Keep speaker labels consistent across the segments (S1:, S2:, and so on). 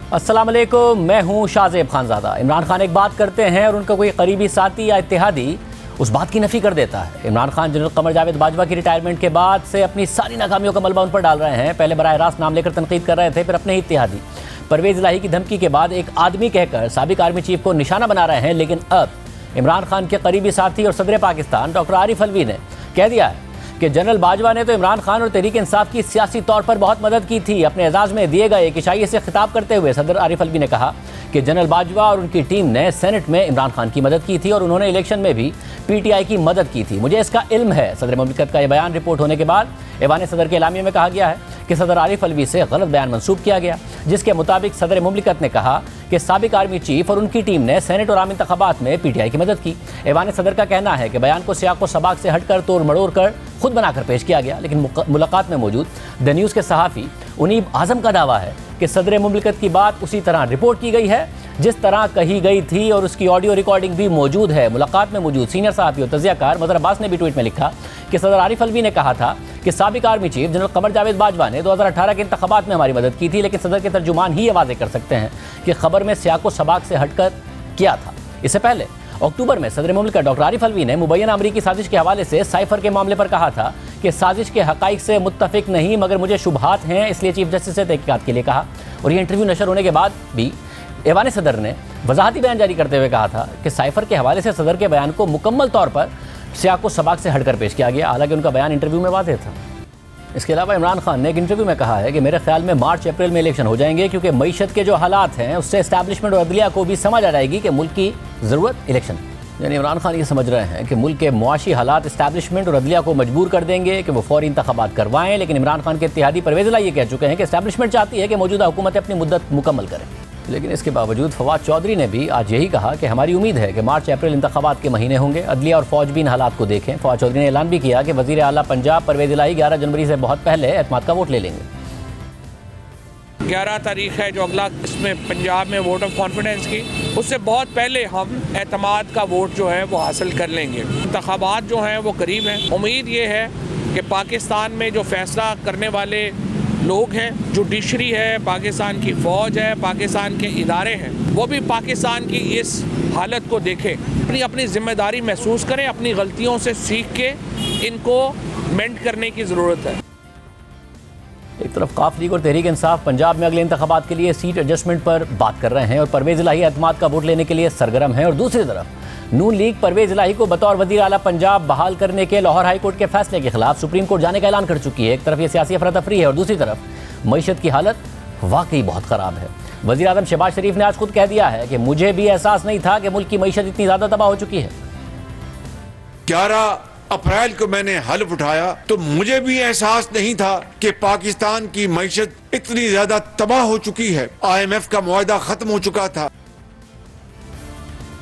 S1: अस्सलाम वालेकुम, मैं हूं शाहजेब खानज़ादा। इमरान खान एक बात करते हैं और उनका कोई करीबी साथी या इत्तेहादी उस बात की नफ़ी कर देता है। इमरान खान जनरल कमर जावेद बाजवा की रिटायरमेंट के बाद से अपनी सारी नाकामियों का मलबा उन पर डाल रहे हैं। पहले बराह रास्त नाम लेकर तनकीद कर रहे थे, फिर अपने ही इत्तेहादी परवेज़ इलाही की धमकी के बाद एक आदमी कहकर साबिक आर्मी चीफ को निशाना बना रहे हैं। लेकिन अब इमरान खान के करीबी साथी और सदर पाकिस्तान डॉक्टर आरिफ अलवी ने कह दिया है कि जनरल बाजवा ने तो इमरान खान और तहरीक इंसाफ की सियासी तौर पर बहुत मदद की थी। अपने एजाज़ में दिए गए एक इशारे से खिताब करते हुए सदर आरिफ अलवी ने कहा कि जनरल बाजवा और उनकी टीम ने सेनेट में इमरान खान की मदद की थी और उन्होंने इलेक्शन में भी PTI की मदद की थी। मुझे इसका इल्म है। सदर मुमलिकत का यह बयान रिपोर्ट होने के बाद ऐवान सदर के एलामिया में कहा गया है कि सदर आरिफ अलवी से गलत बयान मंसूब किया गया, जिसके मुताबिक सदर मुमलिकत ने कहा कि साबिक आर्मी चीफ और उनकी टीम ने सेनेट और आम इंतखाबात में PTI की मदद की। ऐवान सदर का कहना है कि बयान को सियाक व सबाक से हटकर तोड़ मड़ोड़ कर खुद बनाकर पेश किया गया। लेकिन मुलाकात में मौजूद द न्यूज़ के सहाफ़ी उनीब आज़म का दावा है कि सदर मुमलिकत की बात उसी तरह रिपोर्ट की गई है जिस तरह कही गई थी और उसकी ऑडियो रिकॉर्डिंग भी मौजूद है। मुलाकात में मौजूद सीनियर सहाफ़ी और तज़ियाकार मज़हर अब्बास ने भी ट्वीट में लिखा कि सदर आरिफ अलवी ने कहा था कि साबिक army chief general Qamar Javed Bajwa ने 2018 के इंतखाबात में हमारी मदद की थी, लेकिन सदर के तर्जुमान ही ये वाज़ेह कर सकते हैं कि खबर में सियाको सबाक से हटकर किया था। इससे पहले अक्टूबर में सदर मुमलिकत डॉक्टर आरिफ अलवी ने मुबैना अमरीकी साजिश के हवाले से साइफर के मामले पर कहा था कि साजिश के हक़ाइक़ से मुत्तफ़िक नहीं, मगर मुझे शुबहात हैं, इसलिए चीफ जस्टिस से तहक़ीक़ात के लिए कहा। और ये इंटरव्यू नशर होने के बाद भी ऐवान सदर ने वजाहती बयान जारी करते हुए कहा था कि साइफर के हवाले से सदर के बयान को मुकम्मल तौर पर सियाको सबाक से हटकर पेश किया गया। हालांकि उनका बयान इंटरव्यू में वाज़ेह था। इसके अलावा इमरान खान ने एक इंटरव्यू में कहा है कि मेरे ख्याल में मार्च अप्रैल में इलेक्शन हो जाएंगे, क्योंकि मईशत के जो हालात हैं उससे इस्टेब्लिशमेंट और अदलिया को भी समझ आ जाएगी कि मुल्क की ज़रूरत इलेक्शन। यानी इमरान खान ये समझ रहे हैं कि मुल्क के मुआशी हालात इस्टेब्लिशमेंट और अदलिया को मजबूर कर देंगे कि वो फौरी इंतखाबात करवाएं। लेकिन इमरान खान के इत्तेहादी परवेज़ इलाही ये कह चुके हैं कि इस्टेब्लिशमेंट चाहती है कि मौजूदा हुकूमत अपनी मुद्दत मुकम्मल करें। लेकिन इसके बावजूद फवाद चौधरी ने भी आज यही कहा कि हमारी उम्मीद है कि मार्च अप्रैल इंतखाबात के महीने होंगे। अदलिया और फौज भी इन हालात को देखें। फवाद चौधरी ने ऐलान भी किया कि वज़ीर आला पंजाब परवेज़ इलाही 11 जनवरी से बहुत पहले एतमाद का वोट ले लेंगे।
S2: 11 तारीख है जो अगला, इसमें पंजाब में वोट ऑफ कॉन्फिडेंस की, उससे बहुत पहले हम एतमाद का वोट जो है वो हासिल कर लेंगे। इंतखाबात जो हैं वो करीब हैं। उम्मीद ये है कि पाकिस्तान में जो फैसला करने वाले लोग हैं, जुडिशरी है, पाकिस्तान की फ़ौज है, पाकिस्तान के इदारे हैं, वो भी पाकिस्तान की इस हालत को देखें, अपनी ज़िम्मेदारी महसूस करें, अपनी गलतियों से सीख के इनको मेंड करने की ज़रूरत है।
S1: एक तरफ काफ लीग और तहरीक इंसाफ पंजाब में अगले इंतखाबात के लिए सीट एडजस्टमेंट पर बात कर रहे हैं और परवेज़ इलाही एतमाद का वोट लेने के लिए सरगर्म है, और दूसरी तरफ नून लीग परवेज़ इलाही को बतौर वज़ीर आला पंजाब बहाल करने के लाहौर हाई कोर्ट के फैसले के खिलाफ सुप्रीम कोर्ट जाने का ऐलान कर चुकी है। एक तरफ ये सियासी अफरा तफरी है और दूसरी तरफ मईशत की हालत वाकई बहुत ख़राब है। वज़ीर आज़म शहबाज शरीफ ने आज खुद कह दिया है कि मुझे भी एहसास नहीं था कि मुल्क की मईशत इतनी ज़्यादा तबाह हो चुकी है।
S3: 11 अप्रैल को मैंने हल्फ उठाया तो मुझे भी एहसास नहीं था कि पाकिस्तान की मईशत इतनी ज्यादा तबाह हो चुकी है। IMF का मुआहदा खत्म हो चुका था।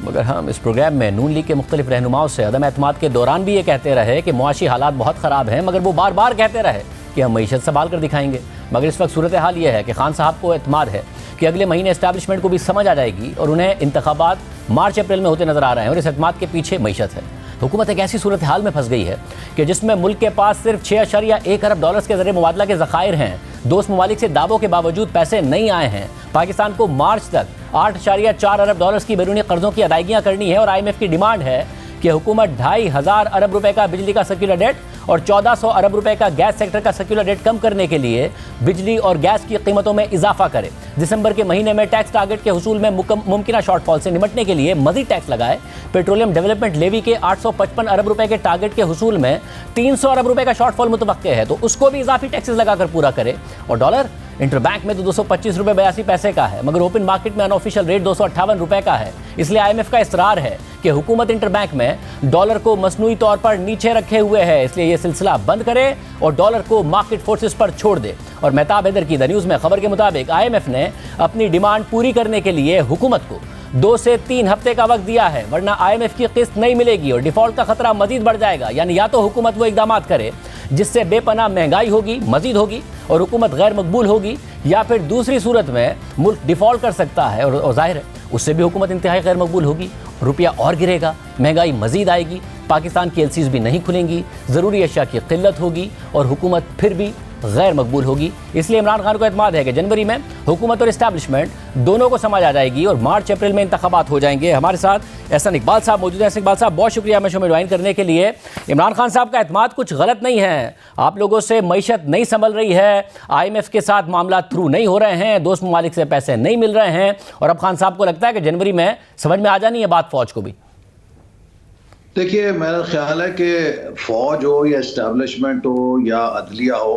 S1: मगर हम इस प्रोग्राम में नून लीग के मुख्तलिफ रहनुमाओं से अदम एतमाद के दौरान भी ये कहते रहे कि मुआशी हालात बहुत ख़राब हैं, मगर वो बार बार कहते रहे कि हम मईशत संभाल कर दिखाएंगे। मगर इस वक्त सूरत हाल ये है कि खान साहब को एतमाद है कि अगले महीने इस्टेब्लिशमेंट को भी समझ आ जाएगी और उन्हें इंतखाबात मार्च अप्रैल में होते नजर आ रहे हैं, और इस एतमाद के पीछे मईशत है। हुकूमत एक ऐसी सूरत हाल में फंस गई है कि जिसमें मुल्क के पास सिर्फ 6.1 अरब डॉलर्स के ज़रिए मुबादला के ज़खायर हैं। दोस्त ममालिक से दावों के बावजूद पैसे नहीं आए हैं। पाकिस्तान को मार्च तक 8.4 अरब डॉलर्स की बैरूनी कर्जों की अदायगियाँ करनी है, और IMF की डिमांड है कि हुकूमत 2,500 अरब रुपए का बिजली का सर्कुलर डेट और 1400 अरब रुपए का गैस सेक्टर का सर्कुलर डेट कम करने के लिए बिजली और गैस की कीमतों में इजाफा करे। दिसंबर के महीने में टैक्स टारगेट के हुसूल में मुमकिन शॉर्टफॉल से निपटने के लिए मज़ीद टैक्स लगाए। पेट्रोलियम डेवलपमेंट लेवी के 855 अरब रुपए के टारगेट के हुसूल में 300 अरब रुपए का शॉर्टफॉल मुतवक्के है, तो उसको भी इजाफी टैक्सेस लगाकर पूरा करे। और डॉलर इंटरबैंक में तो 225 रुपये 82 पैसे का है, मगर ओपन मार्केट में अनऑफिशियल रेट 258 रुपए का है। इसलिए IMF का इसरार है कि हुकूमत इंटरबैंक में डॉलर को मसनूई तौर पर नीचे रखे हुए है, इसलिए ये सिलसिला बंद करे और डॉलर को मार्केट फोर्सेस पर छोड़ दे। और मेहताब हैदर की द न्यूज़ में खबर के मुताबिक IMF ने अपनी डिमांड पूरी करने के लिए हुकूमत को 2 से 3 हफ्ते का वक्त दिया है, वरना IMF की किस्त नहीं मिलेगी और डिफॉल्ट का खतरा मजीद बढ़ जाएगा। यानी या तो हुकूमत वो इकदाम करे जिससे बेपनाह महंगाई होगी, मजीद होगी और हुकूमत गैर मकबूल होगी, या फिर दूसरी सूरत में मुल्क डिफ़ॉल्ट कर सकता है और जाहिर है उससे भी हुकूमत इंतहाई गैर मकबूल होगी, रुपया और गिरेगा, महंगाई मजीद आएगी, पाकिस्तान की LCs भी नहीं खुलेंगी, ज़रूरी अशिया की किल्लत होगी और हुकूमत फिर भी गैर मकबूल होगी। इसलिए इमरान खान को एतमाद है कि जनवरी में हुकूमत और इस्टेब्लिशमेंट दोनों को समझ आ जाएगी और मार्च अप्रैल में इंतखाबात हो जाएंगे। हमारे साथ एहसन इकबाल साहब मौजूद हैं। एहसन इकबाल साहब, बहुत शुक्रिया हमें शो में ज्वाइन करने के लिए। इमरान खान साहब का एतमाद कुछ गलत नहीं है, आप लोगों से मईशत नहीं संभल रही है, IMF के साथ मामला थ्रू नहीं हो रहे हैं, दोस्त ममालिक से पैसे नहीं मिल रहे हैं, और अब खान साहब को लगता है कि जनवरी में समझ में आ जानी है बात फौज को भी।
S4: देखिए, मेरा ख्याल है कि फौज हो या इस्टेब्लिशमेंट हो या अदलिया हो,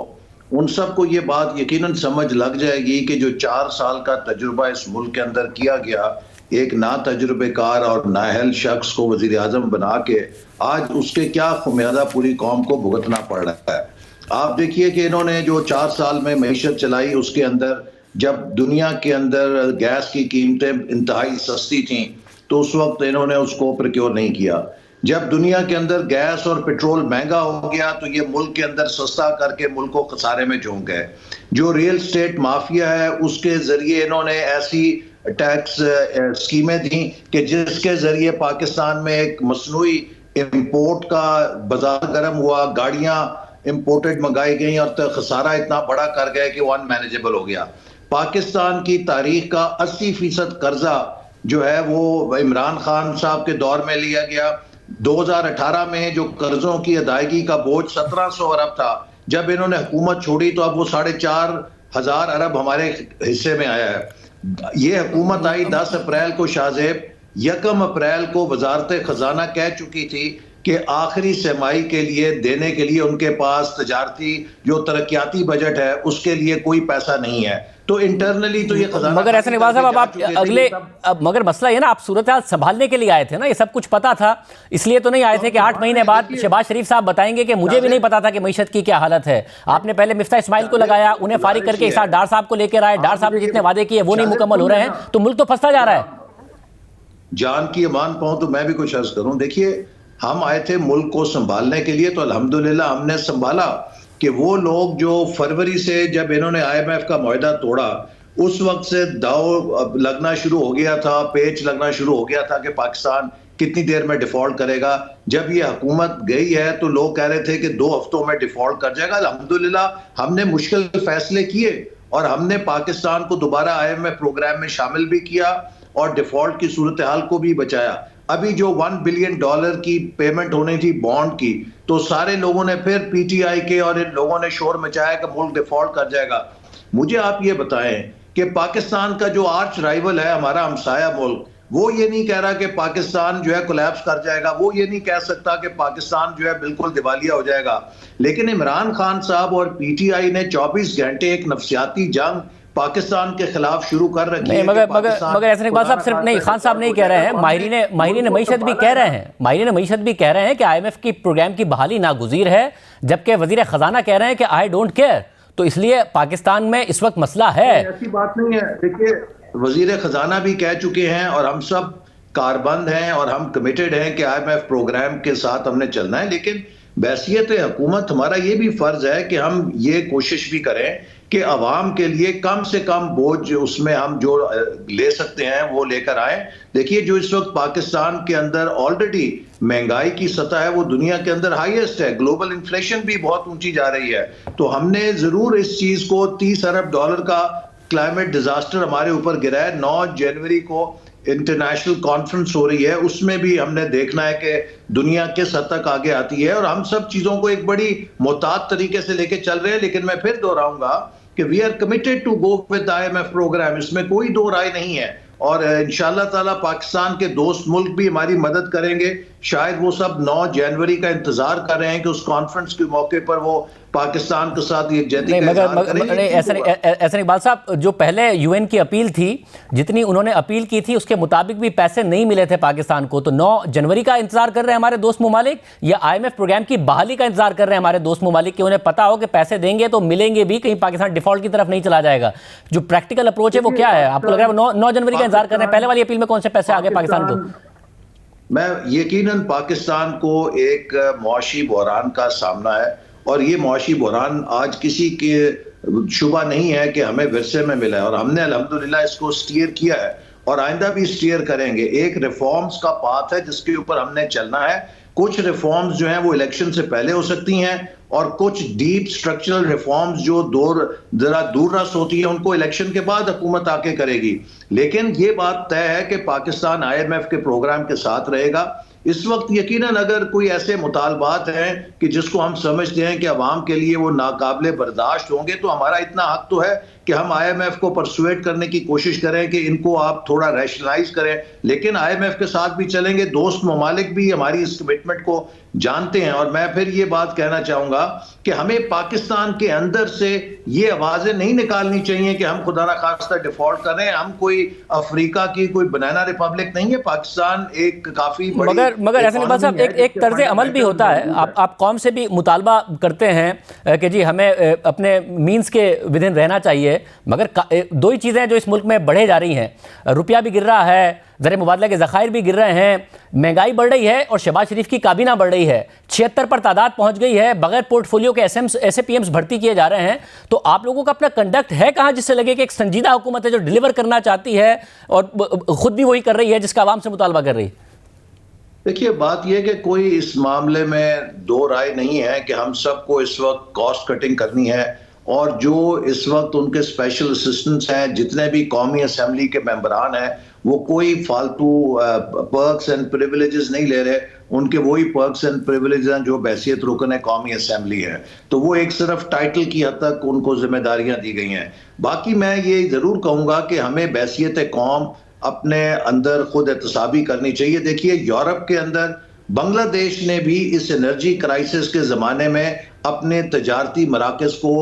S4: उन सबको ये बात यकीनन समझ लग जाएगी कि जो 4 साल का तजुर्बा इस मुल्क के अंदर किया गया, एक ना तजुर्बेकार और नाअहल शख्स को वजीर आज़म बना के आज उसके क्या खुमियादा पूरी कौम को भुगतना पड़ रहा है। आप देखिए कि इन्होंने जो 4 साल में मईशत चलाई, उसके अंदर जब दुनिया के अंदर गैस की कीमतें इंतहाई सस्ती थीं तो उस वक्त इन्होंने उसको प्रोक्योर नहीं किया। जब दुनिया के अंदर गैस और पेट्रोल महंगा हो गया तो ये मुल्क के अंदर सस्ता करके मुल्क को खसारे में झोंक गए। जो रियल स्टेट माफिया है उसके जरिए इन्होंने ऐसी टैक्स स्कीमें दी कि जिसके जरिए पाकिस्तान में एक मसनूई इंपोर्ट का बाजार गर्म हुआ, गाड़ियां इंपोर्टेड मंगाई गई और तो खसारा इतना बड़ा कर गए कि वो अनमैनेजेबल हो गया। पाकिस्तान की तारीख का 80% कर्जा जो है वो इमरान खान साहब के दौर में लिया गया। 2018 में जो कर्जों की अदायगी का बोझ 1700 अरब था, जब इन्होंने हुकूमत छोड़ी तो अब वो 4500 अरब हमारे हिस्से में आया है। ये हुकूमत आई 10 अप्रैल को, शाहजेब 1 अप्रैल को वजारत खजाना कह चुकी थी कि आखिरी सहमाई के लिए देने के लिए उनके पास तजारती जो तरक्याती बजट है उसके लिए कोई पैसा नहीं है। तो इंटरनली तो ये खजाना,
S1: मगर ऐसा इकबाल साहब, अब आप अगले, अब मगर मसला ये ना, आप सूरत हाल संभालने के लिए आए थे ना, ये सब कुछ पता था, इसलिए तो नहीं आए थे कि 8 महीने बाद शहबाज शरीफ साहब बताएंगे कि मुझे भी नहीं पता था कि मईशत की क्या हालत है। आपने पहले मिफ्ता इस्माइल को लगाया, उन्हें फारिग करके इस डार साहब को लेकर आए, डार साहब ने जितने वादे किए वो नहीं मुकम्मल हो रहे हैं, तो मुल्क तो फंसता जा रहा है।
S4: जान की अमान पाऊं तो मैं भी कुछ अर्ज करूं। देखिए, हम आए थे मुल्क को संभालने के लिए, तो अल्हम्दुलिल्लाह हमने संभाला कि वो लोग जो फरवरी से जब इन्होंने IMF का मुआहदा तोड़ा उस वक्त से दाव लगना शुरू हो गया था, पेच लगना शुरू हो गया था कि पाकिस्तान कितनी देर में डिफॉल्ट करेगा। जब ये हुकूमत गई है तो लोग कह रहे थे कि 2 हफ्तों में डिफॉल्ट कर जाएगा। अल्हम्दुलिल्लाह हमने मुश्किल फैसले किए और हमने पाकिस्तान को दोबारा IMF प्रोग्राम में शामिल भी किया और डिफॉल्ट की सूरत हाल को भी बचाया। अभी जो $1 बिलियन की पेमेंट होनी थी बॉन्ड की, तो सारे लोगों ने फिर PTI के और इन लोगों ने शोर मचाया कि मुल्क डिफॉल्ट कर जाएगा। मुझे आप ये बताएं कि पाकिस्तान का जो आर्च राइवल है, हमारा हमसाया मुल्क, वो ये नहीं कह रहा कि पाकिस्तान जो है कोलैप्स कर जाएगा, वो ये नहीं कह सकता कि पाकिस्तान जो है बिल्कुल दिवालिया हो जाएगा। लेकिन इमरान खान साहब और PTI ने 24 घंटे एक नफसियाती जंग पाकिस्तान के खिलाफ शुरू कर रखी है।
S1: मगर ऐसे इकबाल साहब सिर्फ नहीं, खान साहब नहीं कह रहे हैं, माहिरीन मईशत भी कह रहे हैं, माहिरीन मईशत भी कह रहे हैं कि IMF की प्रोग्राम की बहाली नागुज़ीर है, जबकि वजीर खजाना कह रहे हैं कि आई डोंट केयर। तो इसलिए पाकिस्तान में इस वक्त मसला है।
S4: ऐसी बात नहीं है। देखिए, वजीर खजाना भी कह चुके हैं और हम सब कारबंद हैं और हम कमिटेड हैं कि IMF प्रोग्राम के साथ हमने चलना है। लेकिन बैसियत हुकूमत हमारा ये भी फर्ज है कि हम ये कोशिश भी करें कि अवाम के लिए कम से कम बोझ उसमें हम जो ले सकते हैं वो लेकर आए। देखिए, जो इस वक्त पाकिस्तान के अंदर ऑलरेडी महंगाई की सतह है वो दुनिया के अंदर हाईएस्ट है, ग्लोबल इन्फ्लेशन भी बहुत ऊंची जा रही है। तो हमने जरूर इस चीज को $30 अरब का क्लाइमेट डिजास्टर हमारे ऊपर गिरा है। 9 जनवरी को इंटरनेशनल कॉन्फ्रेंस हो रही है, उसमें भी हमने देखना है कि दुनिया किस हद तक आगे आती है, और हम सब चीजों को एक बड़ी मोहतात तरीके से लेके चल रहे हैं। लेकिन मैं फिर दोहराऊंगा कि we are committed to go with IMF programme, इसमें कोई दो राय नहीं है। और इंशाअल्लाह ताला पाकिस्तान के दोस्त मुल्क भी हमारी मदद करेंगे। शायद वो सब 9 जनवरी का इंतजार कर रहे हैं कि उस कॉन्फ्रेंस के मौके पर वो पाकिस्तान के साथ
S1: ऐसा इकबाल साहब, जो पहले UN की अपील थी, जितनी उन्होंने अपील की थी उसके मुताबिक भी पैसे नहीं मिले थे पाकिस्तान को। तो 9 जनवरी का इंतजार कर रहे हैं हमारे दोस्त ममालिक, या IMF प्रोग्राम की बहाली का इंतजार कर रहे हैं हमारे दोस्त ममालिक कि उन्हें पता हो कि पैसे देंगे तो मिलेंगे भी, कहीं पाकिस्तान डिफॉल्ट की तरफ नहीं चला जाएगा। जो प्रैक्टिकल अप्रोच है वो क्या है? आपको लग रहा है 9 जनवरी का इंतजार कर रहे हैं? पहले वाली अपील में कौन से पैसे आ गए पाकिस्तान को?
S4: मैं यकीनन पाकिस्तान को एक मुआशी बहरान का सामना है, और ये मुआशी बहरान आज किसी के शुबा नहीं है कि हमें विरसे में मिला है, और हमने अल्हम्दुलिल्लाह इसको स्टीयर किया है। और आइंदा भी स्टीयर करेंगे। एक रिफॉर्म्स का पाथ है जिसके ऊपर हमने चलना है। कुछ रिफॉर्म्स जो हैं वो इलेक्शन से पहले हो सकती हैं और कुछ डीप स्ट्रक्चरल रिफॉर्म्स जो जरा दूररस होती है उनको इलेक्शन के बाद हुकूमत आके करेगी। लेकिन ये बात तय है कि पाकिस्तान IMF के प्रोग्राम के साथ रहेगा। इस वक्त यकीनन अगर कोई ऐसे मुतालबात हैं कि जिसको हम समझते हैं कि अवाम के लिए वो नाकाबिले बर्दाश्त होंगे, तो हमारा इतना हक तो है कि हम IMF को परसुएट करने की कोशिश करें कि इनको आप थोड़ा रैशनलाइज करें। लेकिन IMF के साथ भी चलेंगे, दोस्त ममालिक भी हमारी इस कमिटमेंट को जानते हैं। और मैं फिर ये बात कहना चाहूंगा कि हमें पाकिस्तान के अंदर से ये आवाजें नहीं निकालनी चाहिए कि हम खुदा ना खास्ता डिफॉल्ट कर रहे हैं। हम कोई अफ्रीका की कोई बनाना रिपब्लिक नहीं है। पाकिस्तान एक काफी बड़ी
S1: मगर ऐसे नहीं साहब, एक तर्ज अमल भी होता है। आप कौम से भी मुतालबा करते हैं कि जी हमें अपने मीन्स के विदिन रहना चाहिए, मगर दो ही चीज़ें जो इस मुल्क में बढ़े जा रही हैं, रुपया भी गिर रहा है, ज़र मुबादला के ज़खायर भी गिर रहे हैं, महंगाई बढ़ रही है और शहबाज शरीफ की काबीना बढ़ रही है, 76 पर तादाद पहुंच गई है, बगैर पोर्टफोलियो के SPMs भर्ती किए जा रहे हैं। तो आप लोगों का अपना कंडक्ट है कहाँ जिससे लगे कि एक संजीदा हुकूमत है जो डिलीवर करना चाहती है और खुद भी वही कर रही है जिसका आवाम से मुतालबा कर रही है?
S4: देखिए, बात यह कि कोई इस मामले में दो राय नहीं है कि हम सबको इस वक्त कॉस्ट कटिंग करनी है। और जो इस वक्त उनके स्पेशल असिस्टेंट्स हैं, जितने भी कौमी असम्बली के मेंबरान हैं, वो कोई फालतू पर्क्स एंड प्रिविलेजेस नहीं ले रहे। उनके वही पर्क्स एंड प्रिविलेजेस हैं जो बैसियत रुकन है कौमी असम्बली है। तो वो एक सिर्फ टाइटल की हद तक उनको जिम्मेदारियां दी गई हैं। बाकी मैं ये जरूर कहूंगा कि हमें बैसियत कौम अपने अंदर खुद एहतसाबी करनी चाहिए। देखिए, यूरोप के अंदर बांग्लादेश ने भी इस एनर्जी क्राइसिस के ज़माने में अपने तजारती मराकज़ को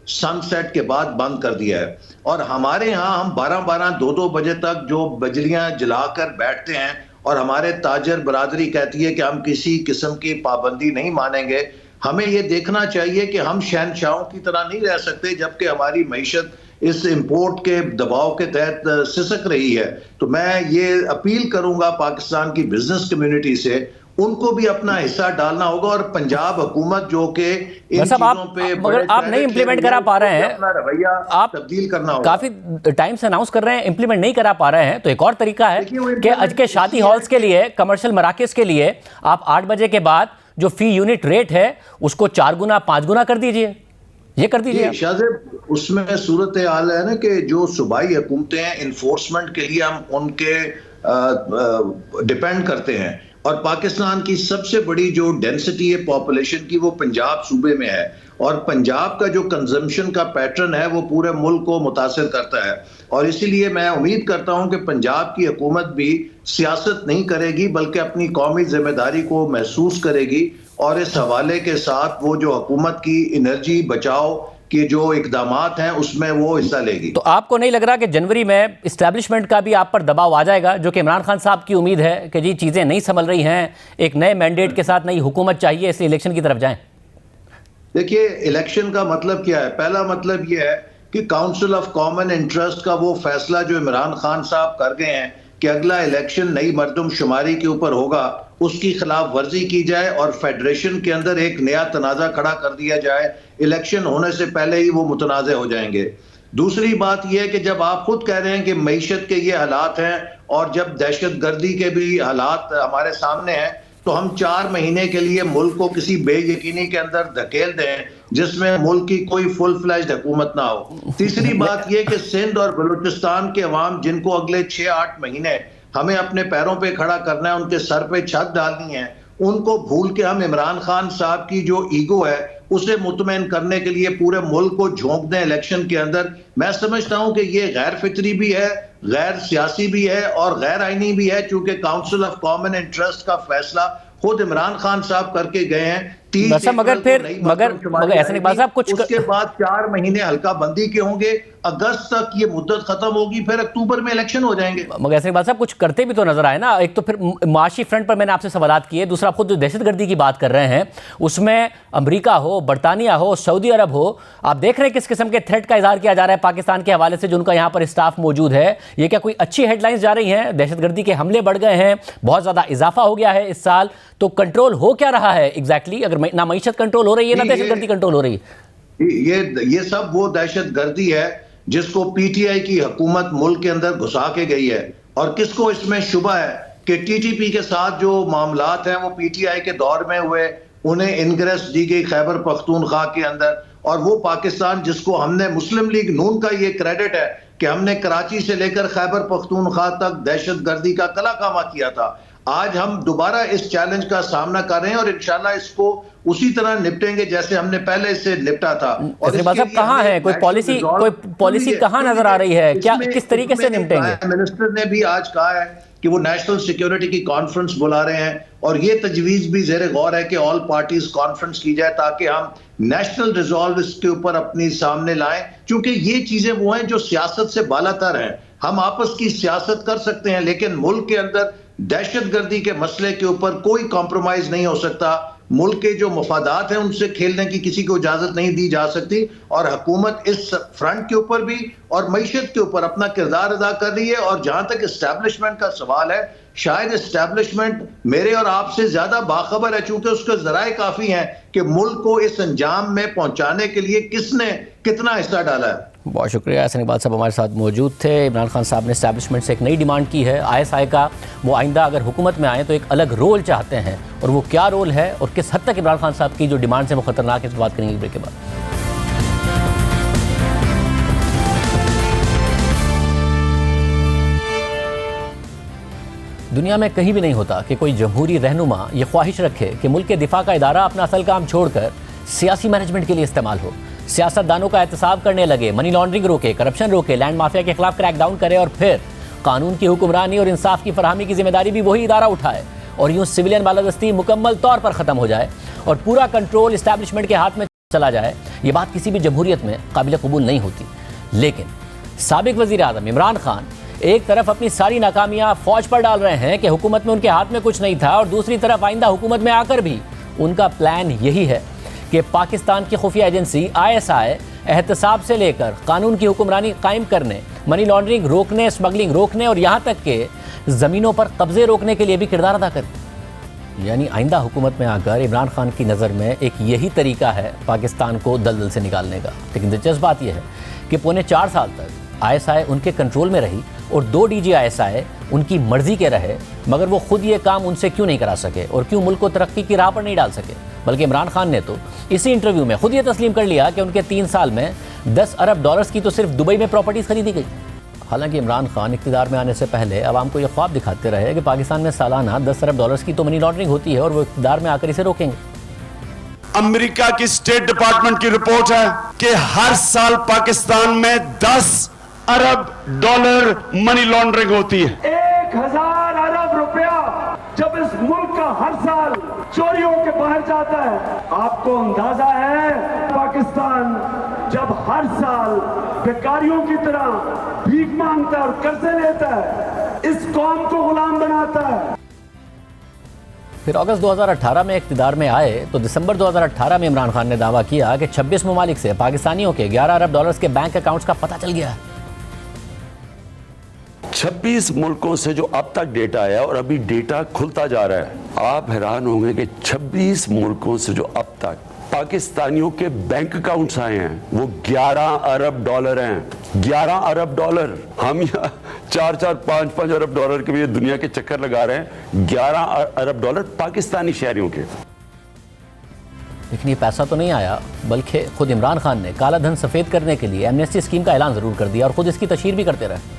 S4: सनसेट के बाद बंद कर दिया है। और हमारे यहाँ हम 12-12, 2-2 बजे तक जो बिजलियाँ जलाकर बैठते हैं और हमारे ताजर बरादरी कहती है कि हम किसी किस्म की पाबंदी नहीं मानेंगे। हमें ये देखना चाहिए कि हम शहनशाहों की तरह नहीं रह सकते जबकि हमारी मईशत इस इंपोर्ट के दबाव के तहत सिसक रही है। तो मैं ये अपील करूंगा पाकिस्तान की बिजनेस कम्युनिटी से, उनको भी अपना हिस्सा डालना होगा। और पंजाब हुकूमत जो कि इन चीजों पे
S1: मगर आप नहीं इंप्लीमेंट करा पा रहे हैं,
S4: अपना रवैया आप तब्दील करना होगा।
S1: काफी टाइम से अनाउंस कर रहे हैं, इंप्लीमेंट नहीं करा पा रहे हैं। तो एक और तरीका है कि आज के शादी हॉल्स के लिए, कमर्शियल मराकज़ के लिए आप 8 बजे के बाद जो फी यूनिट रेट है उसको 4 गुना 5 गुना कर दीजिए। ये कर दीजिए
S4: शाहजेब। उसमें सूरत हाल है ना कि जो सूबाई हुकूमतें हैं, इन्फोर्समेंट के लिए हम उनके डिपेंड करते हैं। और पाकिस्तान की सबसे बड़ी जो डेंसिटी है पॉपुलेशन की वो पंजाब सूबे में है। और पंजाब का जो कंजम्पशन का पैटर्न है वो पूरे मुल्क को मुतासिर करता है। और इसीलिए मैं उम्मीद करता हूं कि पंजाब की हुकूमत भी सियासत नहीं करेगी बल्कि अपनी कौमी जिम्मेदारी को महसूस करेगी और इस हवाले के साथ वो जो हुकूमत की एनर्जी बचाओ के जो इकदामात हैं उसमें वो हिस्सा लेगी।
S1: तो आपको नहीं लग रहा कि जनवरी में इस्टेब्लिशमेंट का भी आप पर दबाव आ जाएगा, जो कि इमरान खान साहब की उम्मीद है कि जी चीज़ें नहीं संभल रही हैं, एक नए मैंडेट के साथ नई हुकूमत चाहिए, इसलिए इलेक्शन की तरफ जाएं?
S4: देखिए, इलेक्शन का मतलब क्या है? पहला मतलब यह है कि काउंसिल ऑफ कॉमन इंटरेस्ट का वो फैसला जो इमरान खान साहब कर गए हैं कि अगला इलेक्शन नई मर्दमशुमारी के ऊपर होगा, उसकी खिलाफ वर्जी की जाए और फेडरेशन के अंदर एक नया तनाज़ा खड़ा कर दिया जाए। इलेक्शन होने से पहले ही वो मुतनाज़ हो जाएंगे। दूसरी बात यह है कि जब आप खुद कह रहे हैं कि मईशत के ये हालात हैं और जब दहशतगर्दी के भी हालात हमारे सामने हैं, तो हम 4 महीने के लिए मुल्क को किसी बेयकीनी के अंदर धकेल दें जिसमें मुल्क की कोई फुल फ्लैश्ड हुकूमत ना हो। तीसरी बात यह कि सिंध और बलूचिस्तान के अवाम जिनको अगले 6-8 महीने हमें अपने पैरों पे खड़ा करना है, उनके सर पे छत डालनी है, उनको भूल के हम इमरान खान साहब की जो ईगो है उसे मुतमईन करने के लिए पूरे मुल्क को झोंक दें इलेक्शन के अंदर। मैं समझता हूं कि ये गैर फितरी भी है, गैर सियासी भी है और गैर आईनी भी है, चूंकि काउंसिल ऑफ कॉमन इंटरेस्ट का फैसला खुद इमरान खान साहब करके गए हैं।
S1: मगर ऐसा नहीं साहब, कुछ
S4: उसके बाद 4 महीने हल्का बंदी के होंगे, अगस्त तक ये मुद्दत खत्म होगी, फिर अक्टूबर में इलेक्शन हो जाएंगे।
S1: मगर ऐसे साहब कुछ करते भी तो नजर आए ना। एक तो फिर माशी फ्रंट पर मैंने आपसे सवालात किए, दूसरा आप खुद जो दहशतगर्दी की बात कर रहे हैं उसमें अमेरिका हो, बरतानिया हो, सऊदी अरब हो, आप देख रहे हैं किस किस्म के थ्रेट का इजहार किया जा रहा है पाकिस्तान के हवाले से जो उनका यहाँ पर स्टाफ मौजूद है। ये क्या कोई अच्छी हेडलाइंस जा रही हैं? दहशतगर्दी के हमले बढ़ गए हैं, बहुत ज्यादा इजाफा हो गया है इस साल, तो कंट्रोल हो क्या रहा है एग्जैक्टली? अगर ना मईशत कंट्रोल हो रही है ना दहशतगर्दी कंट्रोल हो रही है।
S4: ये सब वो दहशतगर्दी है जिसको पीटीआई की हुकूमत मुल्क के अंदर घुसा के गई है और किसको इसमें शुबा है कि टीटीपी के साथ जो मामलात हैं वो पीटीआई के दौर में हुए, उन्हें इनग्रेस दी गई खैबर पख्तूनख्वा के अंदर, और वो पाकिस्तान जिसको हमने मुस्लिम लीग नून का ये क्रेडिट है कि हमने कराची से लेकर खैबर पख्तूनख्वा तक दहशतगर्दी का कलाकामा किया था। आज हम दोबारा इस चैलेंज का सामना कर रहे हैं और इंशाल्लाह इसको उसी तरह निपटेंगे जैसे हमने पहले इससे निपटा था। और
S1: मतलब कहाँ है कोई पॉलिसी कहाँ नजर आ रही है, क्या किस तरीके से निपटेंगे?
S4: मिनिस्टर ने भी आज कहा है कि वो नेशनल सिक्योरिटी की कॉन्फ्रेंस बुला रहे हैं और ये तजवीज भी ज़ेरे गौर है कि ऑल पार्टीज कॉन्फ्रेंस की जाए ताकि हम नेशनल रिजॉल्व इसके ऊपर अपनी सामने लाएं, क्योंकि ये चीजें वो हैं जो सियासत से बालातर हैं। हम आपस की सियासत कर सकते हैं लेकिन मुल्क के अंदर दहशतगर्दी के मसले के ऊपर कोई कॉम्प्रोमाइज नहीं हो सकता। मुल्क के जो मफादात हैं उनसे खेलने की किसी को इजाजत नहीं दी जा सकती और हुकूमत इस फ्रंट के ऊपर भी और मईशत के ऊपर अपना किरदार अदा कर रही है। और जहां तक इस्टेब्लिशमेंट का सवाल है, शायद इस्टेब्लिशमेंट मेरे और आपसे ज्यादा बाखबर है, चूंकि उसके जराए काफी हैं कि मुल्क को इस अंजाम में पहुंचाने के लिए किसने कितना हिस्सा डाला है।
S1: बहुत शुक्रिया। एहसन इकबाल साहब हमारे साथ मौजूद थे। इमरान खान साहब ने एस्टैब्लिशमेंट से एक नई डिमांड की है ISI का, वो आइंदा अगर हुकूमत में आए तो एक अलग रोल चाहते हैं, और वो क्या रोल है और किस हद तक इमरान खान साहब की जो डिमांड्स हैं वो खतरनाक है, इस बात करेंगे ब्रेक के बाद। दुनिया में कहीं भी नहीं होता कि कोई जमहूरी रहनुमा ये ख्वाहिश रखे कि मुल्क के दिफा का इदारा अपना असल काम छोड़कर सियासी मैनेजमेंट के लिए इस्तेमाल हो, सियासतदानों का एहतसाब करने लगे, मनी लॉन्ड्रिंग रोके, करप्शन रोके, लैंड माफिया के खिलाफ क्रैकडाउन करे और फिर कानून की हुक्मरानी और इंसाफ की फरहमी की जिम्मेदारी भी वही इदारा उठाए और यूं सिविलियन बालादस्ती मुकम्मल तौर पर ख़त्म हो जाए और पूरा कंट्रोल इस्टेब्लिशमेंट के हाथ में चला जाए। ये बात किसी भी जमहूरियत में काबिल कबूल नहीं होती। लेकिन साबिक वज़ीर आज़म इमरान खान एक तरफ अपनी सारी नाकामियां फौज पर डाल रहे हैं कि हुकूमत में उनके हाथ में कुछ नहीं था, और दूसरी तरफ आइंदा हुकूमत में आकर भी उनका प्लान यही है कि पाकिस्तान की खुफिया एजेंसी ISI एहतसाब से लेकर कानून की हुक्मरानी कायम करने, मनी लॉन्ड्रिंग रोकने, स्मगलिंग रोकने और यहाँ तक के ज़मीनों पर कब्जे रोकने के लिए भी किरदार अदा करे। यानी आइंदा हुकूमत में आकर इमरान खान की नज़र में एक यही तरीका है पाकिस्तान को दलदल से निकालने का। लेकिन दिलचस्प बात यह है कि पौने 4 साल तक ISI उनके कंट्रोल में रही और 2 DG ISI उनकी मर्जी के रहे, मगर वो खुद ये काम उनसे क्यों नहीं करा सके और क्यों मुल्क को तरक्की की राह पर नहीं डाल सके। बल्कि इमरान खान ने तो इसी इंटरव्यू में खुद ये तस्लीम कर लिया कि उनके 3 साल में $10 अरब की तो सिर्फ दुबई में प्रॉपर्टीज खरीदी गई। हालांकि इमरान खान इक़्तिदार में आने से पहले आवाम को यह ख्वाब दिखाते रहे कि पाकिस्तान में सालाना $10 अरब की तो मनी लॉन्ड्रिंग होती है और वो इक़्तिदार में आकर इसे रोकेंगे।
S5: अमेरिका की स्टेट डिपार्टमेंट की रिपोर्ट है कि हर साल पाकिस्तान में $10 अरब मनी लॉन्ड्रिंग होती है।
S6: 1000 अरब रुपया जब इस मुल्क का हर साल चोरी होकर बाहर जाता है, आपको अंदाजा है पाकिस्तान जब हर साल बेकारियों की तरह भीख मांगता है और कर्जे लेता है, इस कौम को गुलाम बनाता है।
S1: फिर अगस्त 2018 में इक़्तिदार में आए तो दिसंबर 2018 में इमरान खान ने दावा किया कि 26 ममालिक से पाकिस्तानियों के $11 अरब के बैंक अकाउंट्स का पता चल गया है।
S5: 26 मुल्कों से जो अब तक डेटा आया और अभी डेटा खुलता जा रहा है, आप हैरान होंगे कि 26 मुल्कों से जो अब तक पाकिस्तानियों के बैंक अकाउंट्स आए हैं वो $11 अरब हैं। $11 अरब। हम यहाँ 4-4, 5-5 अरब के भी दुनिया के चक्कर लगा रहे हैं। $11 अरब पाकिस्तानी शहरियों के।
S1: लेकिन ये पैसा तो नहीं आया, बल्कि खुद इमरान खान ने काला धन सफ़ेद करने के लिए एमनेस्टी स्कीम का ऐलान ज़रूर कर दिया और खुद इसकी तशहीर भी करते रहे।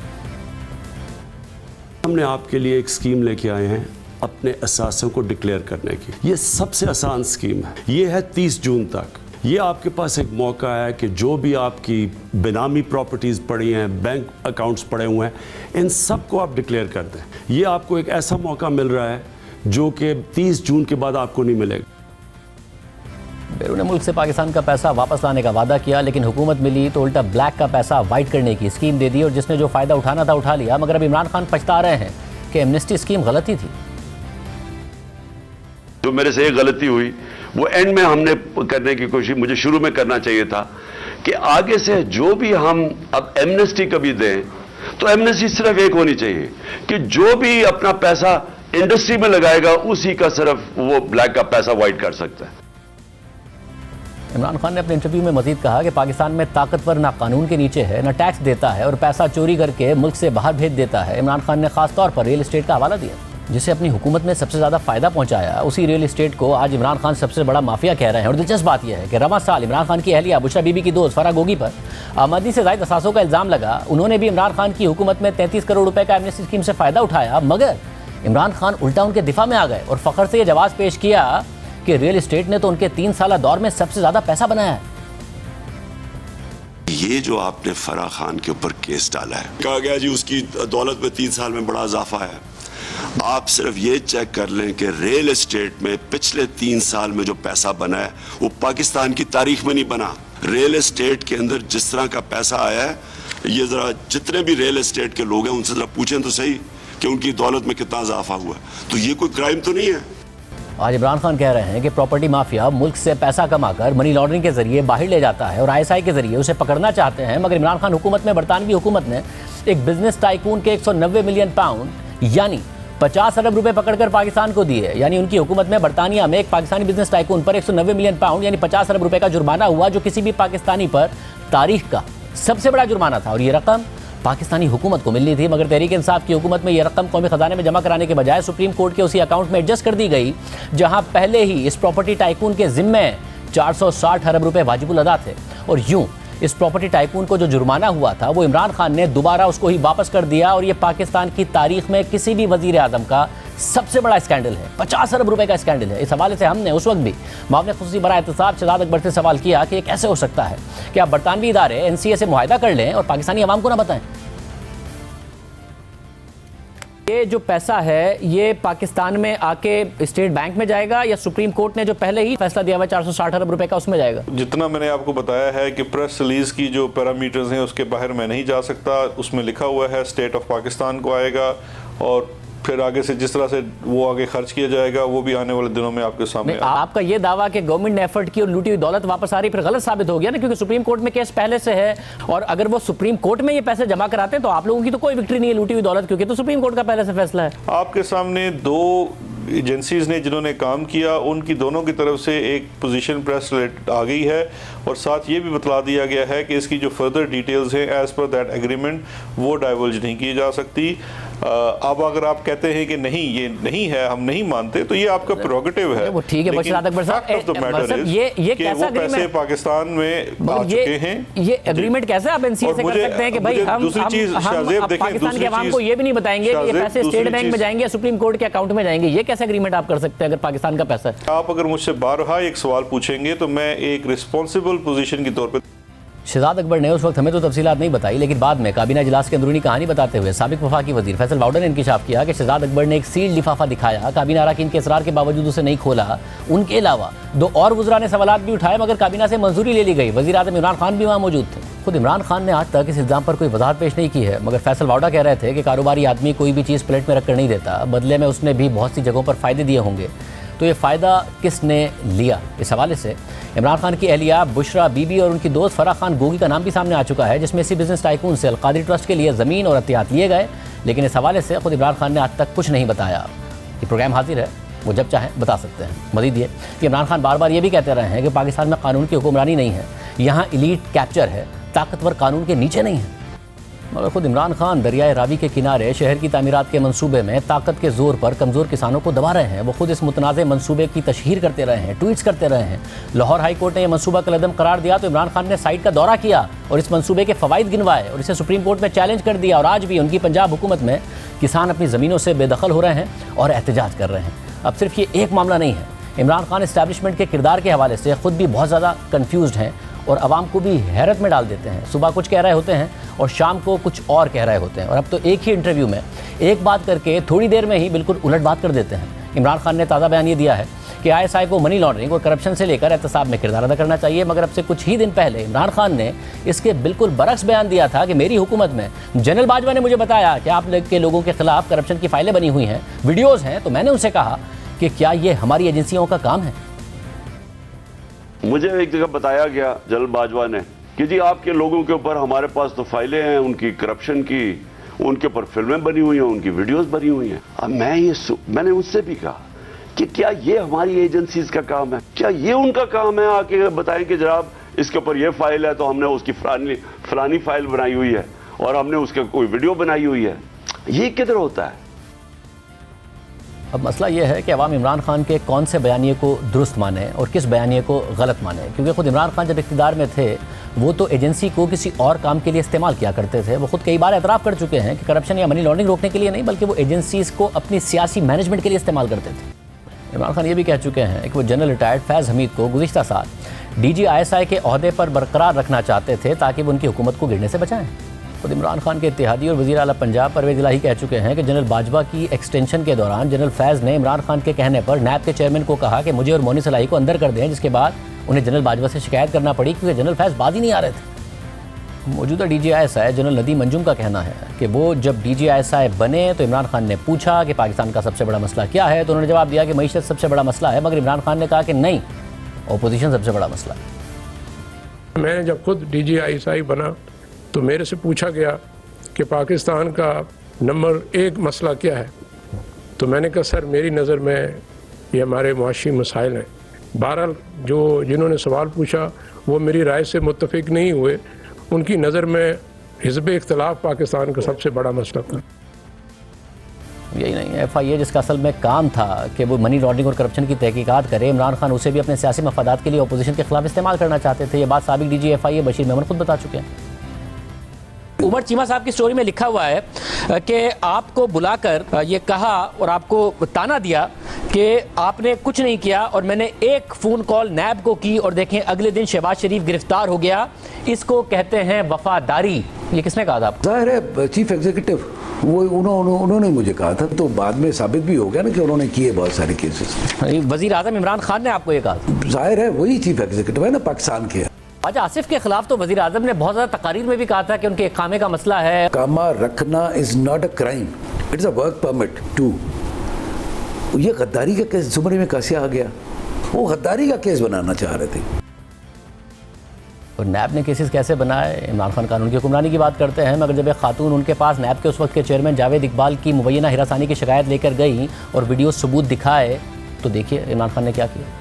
S5: हमने आपके लिए एक स्कीम लेके आए हैं अपने असासों को डिक्लेयर करने की। ये सबसे आसान स्कीम है। ये है 30 जून तक। ये आपके पास एक मौका है कि जो भी आपकी बेनामी प्रॉपर्टीज़ पड़ी हैं, बैंक अकाउंट्स पड़े हुए हैं, इन सब को आप डिक्लेयर कर दें। ये आपको एक ऐसा मौका मिल रहा है जो कि 30 जून के बाद आपको नहीं मिलेगा।
S1: बैरून मुल्क से पाकिस्तान का पैसा वापस लाने का वादा किया, लेकिन हुकूमत मिली तो उल्टा ब्लैक का पैसा वाइट करने की स्कीम दे दी और जिसने जो फ़ायदा उठाना था उठा लिया। मगर अब इमरान खान पछता रहे हैं कि एमनेस्टी स्कीम गलती थी।
S5: जो मेरे से एक गलती हुई वो एंड में हमने करने की कोशिश मुझे शुरू में करना चाहिए था कि आगे से जो भी हम अब एमनेस्टी कभी दें तो एमनेस्टी सिर्फ एक होनी चाहिए कि जो भी अपना पैसा इंडस्ट्री में लगाएगा उसी का सिर्फ वो ब्लैक का पैसा वाइट कर सकता है।
S1: इमरान खान ने अपने इंटरव्यू में मजीद कहा कि पाकिस्तान में ताकतवर ना कानून के नीचे है, ना टैक्स देता है और पैसा चोरी करके मुल्क से बाहर भेज देता है। इमरान खान ने खास तौर पर रियल एस्टेट का हवाला दिया, जिसे अपनी हुकूमत में सबसे ज़्यादा फ़ायदा पहुंचाया। उसी रियल एस्टेट को आज इमरान खान सबसे बड़ा माफिया कह रहे हैं। और दिलचस्प बात यह है कि रवां साल इमरान खान की अहलिया बुशरा बीबी की दोस्त फराह गोगी पर आमदनी से ज़ायद असासों का इल्ज़ाम लगा। उन्होंने भी इमरान खान की हुकूमत में 33 करोड़ रुपए का एमनेस्टी स्कीम से फ़ायदा उठाया, मगर इमरान खान उल्टा उनके दिफा में आ गए और फ़ख्र से यह जवाब पेश किया कि रियल एस्टेट ने तो उनके 3 साल दौर में सबसे ज़्यादा पैसा बनाया है।
S5: ये जो आपने फराह खान के ऊपर केस डाला है, कहा गया जी उसकी दौलत में 3 साल में बड़ा इजाफा है। आप सिर्फ ये चेक कर लें कि रियल एस्टेट में पिछले 3 साल में जो पैसा बना है वो पाकिस्तान की तारीख में नहीं बना। रियल एस्टेट के अंदर जिस तरह का पैसा आया है, ये जरा जितने भी रियल एस्टेट के लोग हैं उनसे जरा पूछें तो सही कि उनकी दौलत में कितना इजाफा हुआ। तो ये कोई क्राइम तो नहीं है।
S1: आज इमरान खान कह रहे हैं कि प्रॉपर्टी माफिया मुल्क से पैसा कमाकर मनी लॉन्ड्रिंग के जरिए बाहर ले जाता है और ISI के जरिए उसे पकड़ना चाहते हैं। मगर इमरान खान हुकूमत में बरतानवी हुकूमत ने एक बिजनेस टाइकून के 190 मिलियन पाउंड यानी 50 अरब रुपए पकड़कर पाकिस्तान को दिए। यानी उनकी हुकूमत में बरतानिया में एक पाकिस्तानी बिजनेस टाइकून पर 190 मिलियन पाउंड यानी 50 अरब रुपए का जुर्माना हुआ, जो किसी भी पाकिस्तानी पर तारीख का सबसे बड़ा जुर्माना था। और ये रकम पाकिस्तानी हुकूमत को मिलनी थी, मगर तहरीक इंसाफ की हुकूमत में यह रकम कौमी खजाने में जमा कराने के बजाय सुप्रीम कोर्ट के उसी अकाउंट में एडजस्ट कर दी गई, जहां पहले ही इस प्रॉपर्टी टाइकून के जिम्मे 460 अरब रुपए वाजिबुल अदा थे। और यूं इस प्रॉपर्टी टाइकून को जो जुर्माना हुआ था वो इमरान खान ने दोबारा उसको ही वापस कर दिया। और ये पाकिस्तान की तारीख में किसी भी वजीर आजम का सबसे बड़ा स्कैंडल है, 50 अरब रुपए का स्कैंडल है। इस हवाले से हमने उस वक्त भी मामले खुसूसी बराए एहतसाब शहजाद अकबर से सवाल किया कि ये कैसे हो सकता है कि आप बरतानवी इदारे NCA से मुआहिदा कर लें और पाकिस्तानी अवाम को ना बताएं। ये जो पैसा है ये पाकिस्तान में आके स्टेट बैंक में जाएगा या सुप्रीम कोर्ट ने जो पहले ही फैसला दिया हुआ 460 अरब रुपए का उसमें जाएगा?
S7: जितना मैंने आपको बताया है कि प्रेस रिलीज की जो पैरामीटर्स हैं उसके बाहर मैं नहीं जा सकता। उसमें लिखा हुआ है स्टेट ऑफ पाकिस्तान को आएगा और फिर आगे से जिस तरह से वो आगे खर्च किया जाएगा वो भी आने वाले दिनों में आपके सामने।
S1: आपका ये दावा कि गवर्नमेंट ने एफर्ट की और लूटी हुई दौलत वापस आ रही फिर गलत साबित हो गया ना, क्योंकि सुप्रीम कोर्ट में केस पहले से है और अगर वो सुप्रीम कोर्ट में ये पैसे जमा कराते हैं तो आप लोगों की तो कोई विक्ट्री नहीं है लूटी हुई दौलत, क्योंकि तो सुप्रीम कोर्ट का पहले से फैसला है।
S7: आपके सामने 2 एजेंसीज ने जिन्होंने काम किया उनकी दोनों की तरफ से एक पोजीशन प्रेस आ गई है और साथ ये भी बतला दिया गया है कि इसकी जो फर्दर डिटेल्स हैं एज पर दैट एग्रीमेंट वो डाइवर्ज नहीं की जा सकती। अब अगर आप कहते हैं कि नहीं ये नहीं है, हम नहीं मानते, तो ये आपका प्रोगेटिव है।
S1: वो ठीक है, ये कैसा
S7: पैसे पाकिस्तान में आ चुके हैं।
S1: ये एग्रीमेंट कैसे आप NCA से कर सकते हैं कि भाई हम पाकिस्तान के अवाम को ये भी नहीं बताएंगे कि ये पैसे स्टेट बैंक में जाएंगे या सुप्रीम कोर्ट के अकाउंट में जाएंगे? ये कैसे एग्रीमेंट आप कर सकते हैं अगर पाकिस्तान का पैसा है?
S7: आप अगर मुझसे बारहा एक सवाल पूछेंगे तो मैं एक रिस्पॉन्सिबल पोजीशन के तौर पर।
S1: शहजाद अकबर ने उस वक्त हमें तो तफसीलात नहीं बताई, लेकिन बाद में काबीना इजलास की अंदरूनी कहानी बताते हुए साबिक वफाकी वजीर फैसल वाउडर ने इंकिशाफ किया कि शहजाद अकबर ने एक सील्ड लिफाफा दिखाया, काबीना अरकान के इसरार के बावजूद उसे नहीं खोला। उनके अलावा 2 और वज़रा ने सवालात भी उठाए मगर काबीना से मंजूरी ले ली गई। वज़ीर आज़म इमरान खान भी वहाँ मौजूद थे। खुद इमरान खान ने आज तक इस इल्ज़ाम पर कोई वजाहत पेश नहीं की है, मगर फैसल वाउडा कह रहे थे कि कारोबारी आदमी कोई भी चीज़ प्लेट में रख कर नहीं देता, बदले में उसने भी बहुत सी जगहों पर फ़ायदे दिए होंगे। तो ये फ़ायदा किसने लिया? इस हवाले से इमरान खान की अहलिया बुशरा बीबी और उनकी दोस्त फराह खान गोगी का नाम भी सामने आ चुका है, जिसमें इसी बिजनेस टाइकून से अलकादरी ट्रस्ट के लिए ज़मीन और अतियात लिए गए। लेकिन इस हवाले से खुद इमरान खान ने आज तक कुछ नहीं बताया। ये प्रोग्राम हाजिर है, वो जब चाहें बता सकते हैं। मज़ीद ये कि इमरान खान बार बार ये भी कहते रहे हैं कि पाकिस्तान में कानून की हुक्मरानी नहीं है, यहाँ इलीट कैप्चर है, ताकतवर कानून के नीचे नहीं है। मगर खुद इमरान खान दरियाए रावी के किनारे शहर की तामीरात के मंसूबे में ताकत के जोर पर कमज़ोर किसानों को दबा रहे हैं। वो खुद इस मुतनाज़ मंसूबे की तशहीर करते रहे हैं, ट्वीट्स करते रहे हैं। लाहौर हाई कोर्ट ने यह मंसूबा कलअदम करार दिया तो इमरान खान ने साइट का दौरा किया और इस मंसूबे के फ़वाइद गिनवाए और इसे सुप्रीम कोर्ट में चैलेंज कर दिया। और आज भी उनकी पंजाब हुकूमत में किसान अपनी ज़मीनों से बेदखल हो रहे हैं और एहतजाज कर रहे हैं। अब सिर्फ ये एक मामला नहीं है, इमरान खान इस्टेब्लिशमेंट के किरदार के हवाले से ख़ुद भी बहुत ज़्यादा कन्फ्यूज़ हैं और आवाम को भी हैरत में डाल देते हैं। सुबह कुछ कह रहे होते हैं और शाम को कुछ और कह रहे होते हैं, और अब तो एक ही इंटरव्यू में एक बात करके थोड़ी देर में ही बिल्कुल उलट बात कर देते हैं। इमरान खान ने ताज़ा बयान ये दिया है कि ISI को मनी लॉन्ड्रिंग और करप्शन से लेकर एहतसाब में किरदार अदा करना चाहिए, मगर अब से कुछ ही दिन पहले इमरान खान ने इसके बिल्कुल बरक्स बयान दिया था कि मेरी हुकूमत में जनरल बाजवा ने मुझे बताया कि आप के लोगों के खिलाफ करप्शन की फाइलें बनी हुई हैं, वीडियोज़ हैं, तो मैंने उनसे कहा कि क्या ये हमारी एजेंसियों का काम है?
S5: मुझे एक जगह बताया गया जनरल बाजवा ने कि जी आपके लोगों के ऊपर हमारे पास तो फाइलें हैं उनकी करप्शन की, उनके ऊपर फिल्में बनी हुई हैं, उनकी वीडियोस बनी हुई हैं। अब मैंने उससे भी कहा कि क्या ये हमारी एजेंसीज का काम है, क्या ये उनका काम है आके बताएं कि जनाब इसके ऊपर ये फाइल है तो हमने उसकी फलानी फाइल बनाई हुई है और हमने उसके कोई वीडियो बनाई हुई है। ये किधर होता है?
S1: अब मसला यह है कि अवाम इमरान खान के कौन से बयानिए को दुरुस्त माने और किस बयानिए को गलत माने, क्योंकि खुद इमरान खान जब इक़्तिदार में थे वो तो एजेंसी को किसी और काम के लिए इस्तेमाल किया करते थे। वो खुद कई बार एतराफ़ कर चुके हैं कि करप्शन या मनी लॉन्ड्रिंग रोकने के लिए नहीं, बल्कि वो एजेंसीज़ को अपनी सियासी मैनेजमेंट के लिए इस्तेमाल करते थे। इमरान खान ये भी कह चुके हैं कि वो जनरल रिटायर्ड फैज़ हमीद को गुज़िश्ता साल DGISI के ओहदे पर बरकरार रखना चाहते थे ताकि वो उनकी हुकूमत को गिरने से बचाएं। खुद इमरान खान के इत्तेहादी और वज़ीर आला पंजाब परवेज़ इलाही कह चुके हैं कि जनरल बाजवा की एक्सटेंशन के दौरान जनरल फैज़ ने इमरान खान के कहने पर नैब के चेयरमैन को कहा कि मुझे और मोनी सलाही को अंदर कर दें, जिसके बाद उन्हें जनरल बाजवा से शिकायत करना पड़ी क्योंकि जनरल फैज़ बाज ही नहीं आ रहे थे। मौजूदा DGISI जनरल नदीम अंजुम का कहना है कि वो जब DGISI बने तो इमरान खान ने पूछा कि पाकिस्तान का सबसे बड़ा मसला क्या है, तो उन्होंने जवाब दिया कि मईशत सबसे बड़ा मसला है, मगर इमरान खान ने कहा कि नहीं, अपोजिशन सबसे बड़ा मसला है।
S8: मैं जब खुद DGISI बना तो मेरे से पूछा गया कि पाकिस्तान का नंबर 1 मसला क्या है, तो मैंने कहा सर मेरी नज़र में ये हमारे मुआशी मसाइल हैं। बहरहाल जिन्होंने सवाल पूछा वो मेरी राय से मुत्तफिक नहीं हुए, उनकी नज़र में हिज़्ब इख्तिलाफ पाकिस्तान का सबसे बड़ा मसला था।
S1: यही नहीं, FIA जिसका असल में काम था कि वो मनी लॉन्ड्रिंग और करप्शन की तहकीकात करे, इमरान खान उसे भी अपने सियासी मफादात के लिए अपोजिशन के खिलाफ इस्तेमाल करना चाहते थे। ये बात साबिक DG FIA बशीर मेमन खुद बता चुके हैं। उमर चीमा साहब की स्टोरी में लिखा हुआ है कि आपको बुलाकर ये कहा और आपको ताना दिया कि आपने कुछ नहीं किया, और मैंने एक फ़ोन कॉल नैब को की और देखें अगले दिन शहबाज शरीफ गिरफ्तार हो गया। इसको कहते हैं वफादारी। ये किसने कहा था आपको?
S9: जाहिर है चीफ एग्जीक्यूटिव वो उन्होंने मुझे कहा था, तो बाद में साबित भी हो गया ना कि उन्होंने किए बहुत सारे केसेस।
S1: वज़ीर आज़म इमरान खान ने आपको ये कहा?
S9: जाहिर है वही चीफ एग्जीक्यूटिव है ना पाकिस्तान के।
S1: आज आसिफ के खिलाफ तो वज़ीर आज़म ने बहुत ज़्यादा तकारीर में भी कहा था कि उनके इकामे का मसला है।
S9: कामा रखना is not a crime, it's a work permit too. ये गद्दारी का केस जुमरे में कैसे आ गया? वो गद्दारी का केस बनाना चाह रहे थे।
S1: और नैब ने केसेस कैसे बनाए? इमरान खान कानून की हुक्मरानी की बात करते हैं, मगर जब एक खातून उनके पास नैब के उस वक्त के चेयरमैन जावेद इकबाल की मुबैना हिरासानी की शिकायत लेकर गई और वीडियो सबूत दिखाए, तो देखिए इमरान खान ने क्या किया।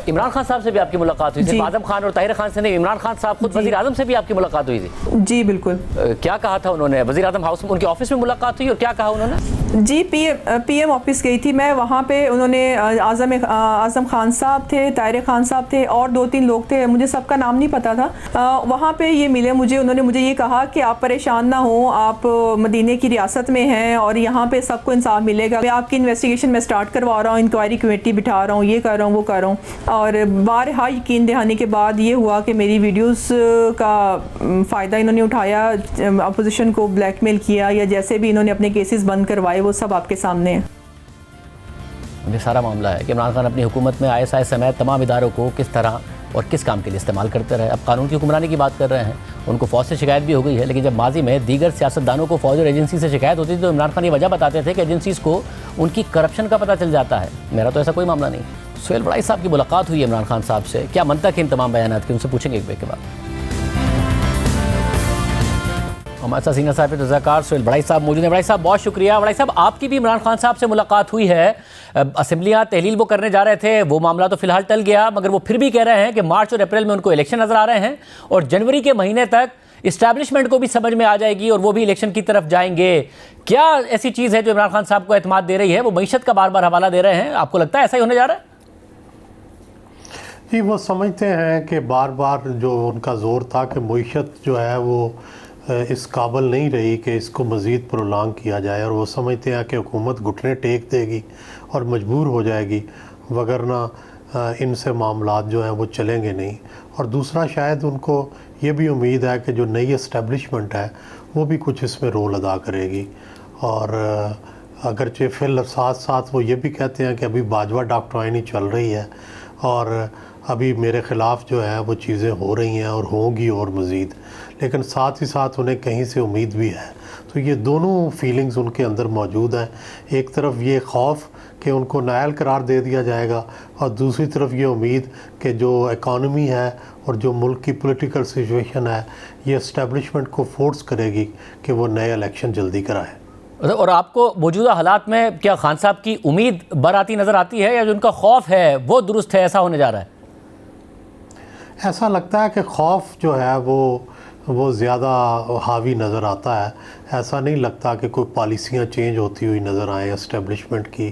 S1: इमरान खान साहब से भी आपकी मुलाकात हुई थी, आजम खान और ताहिर खान से नहीं, इमरान खान साहब खुद वज़ीर आज़म से भी आपकी मुलाकात हुई थी?
S10: जी बिल्कुल।
S1: क्या कहा था उन्होंने? वज़ीर आज़म हाउस में उनके ऑफिस में मुलाकात हुई और क्या कहा उन्होंने?
S10: जी PM ऑफिस गई थी मैं, वहाँ पे उन्होंने आज़म खान साहब थे, ताहिर खान साहब थे और 2-3 लोग थे, मुझे सबका नाम नहीं पता था। वहाँ पे ये मिले मुझे, उन्होंने मुझे ये कहा कि आप परेशान ना हो, आप मदीने की रियासत में हैं और यहाँ पे सबको इंसाफ मिलेगा। मैं आपकी इन्वेस्टिगेशन में स्टार्ट करवा रहा हूँ, इंक्वायरी कमेटी बिठा रहा हूँ, ये कर रहा हूँ, वो कर रहा हूँ। और बारहा यकीन दहाने के बाद ये हुआ कि मेरी वीडियोस का फ़ायदा इन्होंने उठाया, अपोजिशन को ब्लैकमेल किया या जैसे भी इन्होंने अपने केसेस बंद करवाए, वो सब आपके सामने है।
S1: ये सारा मामला है कि इमरान खान अपनी हुकूमत में ISI समेत तमाम इदारों को किस तरह और किस काम के लिए इस्तेमाल करते रहे। अब कानून की हुक्मरानी की बात कर रहे हैं, उनको फ़ौज से शिकायत भी हो गई है, लेकिन जब माजी में दीगर सियासतदानों को फ़ौज और एजेंसी से शिकायत होती थी तो इमरान खान ये वजह बताते थे कि एजेंसीज़ को उनकी करप्शन का पता चल जाता है। मेरा तो ऐसा कोई मामला नहीं। सुहेल बड़ाई साहब की मुलाकात हुई इमरान खान साहब से, क्या मंतक है इन तमाम बयानात की? उनसे पूछेंगे एक ब्रेक के बाद। हमारे साथ सीनियर साहब रज़ाकार सुहेल बड़ाई साहब मौजूद हैं। बड़ाई साहब बहुत शुक्रिया। बड़ाई साहब आपकी भी इमरान खान साहब से मुलाकात हुई है, असेंबलियाँ तहलील वो करने जा रहे थे, वो मामला तो फिलहाल टल गया, मगर वो फिर भी कह रहे हैं कि मार्च और अप्रैल में उनको इलेक्शन नज़र आ रहे हैं और जनवरी के महीने तक इस्टेब्लिशमेंट को भी समझ में आ जाएगी और वो भी इलेक्शन की तरफ जाएंगे। क्या ऐसी चीज़ है जो इमरान खान साहब को एतमाद दे रही है? वो मईशत का बार बार हवाला दे रहे हैं, आपको लगता है ऐसा ही होने जा रहा है?
S11: जी, वो समझते हैं कि बार बार जो उनका ज़ोर था कि मईशत जो है वो इस काबिल नहीं रही कि इसको मज़ीद प्रोलॉन्ग किया जाए, और वो समझते हैं कि हुकूमत घुटने टेक देगी और मजबूर हो जाएगी, वगरना इनसे मामलात जो हैं वो चलेंगे नहीं। और दूसरा शायद उनको ये भी उम्मीद है कि जो नई इस्टेब्लिशमेंट है वो भी कुछ इसमें रोल अदा करेगी। और अगरचे फिल साथ साथ वो ये भी कहते हैं कि अभी बाजवा डॉक्ट्राइन चल रही है और अभी मेरे ख़िलाफ़ जो है वो चीज़ें हो रही हैं और होंगी और मज़ीद, लेकिन साथ ही साथ उन्हें कहीं से उम्मीद भी है। तो ये दोनों फीलिंग्स उनके अंदर मौजूद हैं। एक तरफ ये खौफ कि उनको नाअहल करार दे दिया जाएगा और दूसरी तरफ ये उम्मीद कि जो इकॉनमी है और जो मुल्क की पॉलिटिकल सिचुएशन है ये इस्टेब्लिशमेंट को फोर्स करेगी कि वो नए इलेक्शन जल्दी कराए।
S1: और आपको मौजूदा हालात में क्या खान साहब की उम्मीद बराती नज़र आती है या जो उनका खौफ है वो दुरुस्त है, ऐसा होने जा रहा है?
S11: ऐसा लगता है कि खौफ जो है वो ज़्यादा हावी नज़र आता है। ऐसा नहीं लगता कि कोई पॉलिसियाँ चेंज होती हुई नज़र आए इस्टेब्लिशमेंट की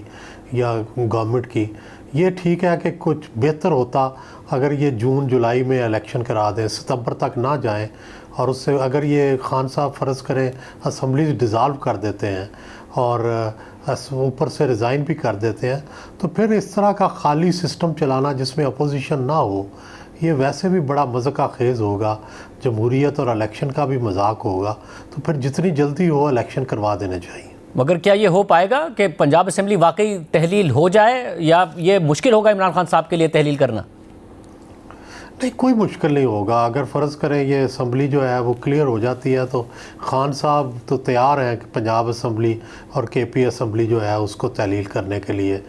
S11: या गवर्नमेंट की। ये ठीक है कि कुछ बेहतर होता अगर ये जून जुलाई में इलेक्शन करा दें, सितंबर तक ना जाएं, और उससे अगर ये खान साहब फ़र्ज़ करें असम्बली डिज़ाल्व कर देते हैं और ऊपर से रिज़ाइन भी कर देते हैं, तो फिर इस तरह का खाली सिस्टम चलाना जिसमें अपोजिशन ना हो, ये वैसे भी बड़ा मज़ाक़ खेज़ होगा, जमहूरियत और इलेक्शन का भी मजाक होगा। तो फिर जितनी जल्दी हो इलेक्शन करवा देने चाहिए।
S1: मगर क्या ये हो पाएगा कि पंजाब असेंबली वाकई तहलील हो जाए, या ये मुश्किल होगा इमरान खान साहब के लिए तहलील करना?
S11: नहीं, कोई मुश्किल नहीं होगा। अगर फ़र्ज़ करें ये असम्बली जो है वो क्लियर हो जाती है तो खान साहब तो तैयार हैं कि पंजाब असम्बली और KP असम्बली जो है उसको तहलील करने के लिए।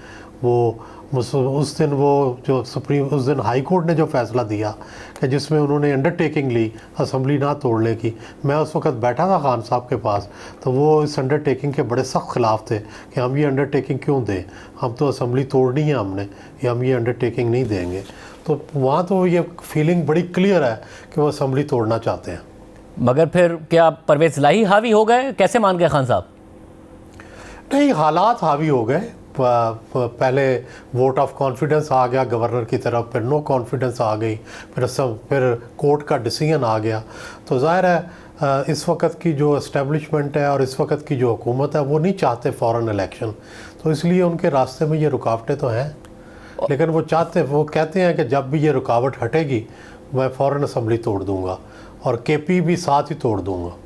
S11: उस दिन उस दिन हाई कोर्ट ने जो फ़ैसला दिया कि जिसमें उन्होंने अंडरटेकिंग ली असम्बली ना तोड़ने की, मैं उस वक्त बैठा था खान साहब के पास, तो वो इस अंडरटेकिंग के बड़े सख्त ख़िलाफ़ थे कि हम ये अंडरटेकिंग क्यों दें, हम तो असम्बली तोड़नी है हमने, या हम ये अंडरटेकिंग नहीं देंगे। तो वहाँ तो ये फीलिंग बड़ी क्लियर है कि वो असम्बली तोड़ना चाहते हैं।
S1: मगर फिर क्या परवेज़ इलाही हावी हो गए? कैसे मान गए खान साहब?
S11: नहीं, हालात हावी हो गए। पहले वोट ऑफ कॉन्फिडेंस आ गया गवर्नर की तरफ, फिर नो कॉन्फिडेंस आ गई, फिर कोर्ट का डिसीजन आ गया। तो ज़ाहिर है इस वक्त की जो इस्टेब्लिशमेंट है और इस वक्त की जो हुकूमत है वो नहीं चाहते फ़ौरन इलेक्शन, तो इसलिए उनके रास्ते में ये रुकावटें तो हैं, लेकिन वो कहते हैं कि जब भी ये रुकावट हटेगी मैं फ़ौरन असम्बली तोड़ दूँगा और KP भी साथ ही तोड़ दूँगा।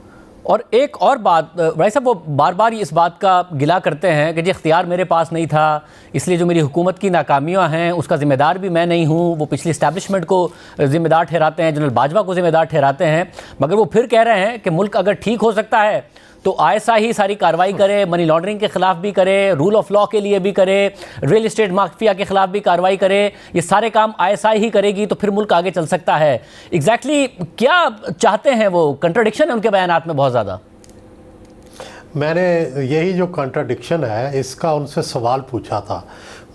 S1: और एक और बात, भाई साहब, वो बार बार इस बात का गिला करते हैं कि जी इख्तियार मेरे पास नहीं था, इसलिए जो मेरी हुकूमत की नाकामियाँ हैं उसका ज़िम्मेदार भी मैं नहीं हूँ। वो पिछली इस्टेब्लिशमेंट को ज़िम्मेदार ठहराते हैं, जनरल बाजवा को ज़िम्मेदार ठहराते हैं। मगर वो फिर कह रहे हैं कि मुल्क अगर ठीक हो सकता है तो ISI ही सारी कार्रवाई करे, मनी लॉन्ड्रिंग के ख़िलाफ़ भी करे, रूल ऑफ लॉ के लिए भी करे, रियल इस्टेट माफिया के ख़िलाफ़ भी कार्रवाई करे। ये सारे काम ISI ही करेगी तो फिर मुल्क आगे चल सकता है। एग्जैक्टली क्या चाहते हैं वो? कंट्राडिक्शन है उनके बयानात में बहुत ज़्यादा।
S11: मैंने यही जो कंट्राडिक्शन है इसका उनसे सवाल पूछा था।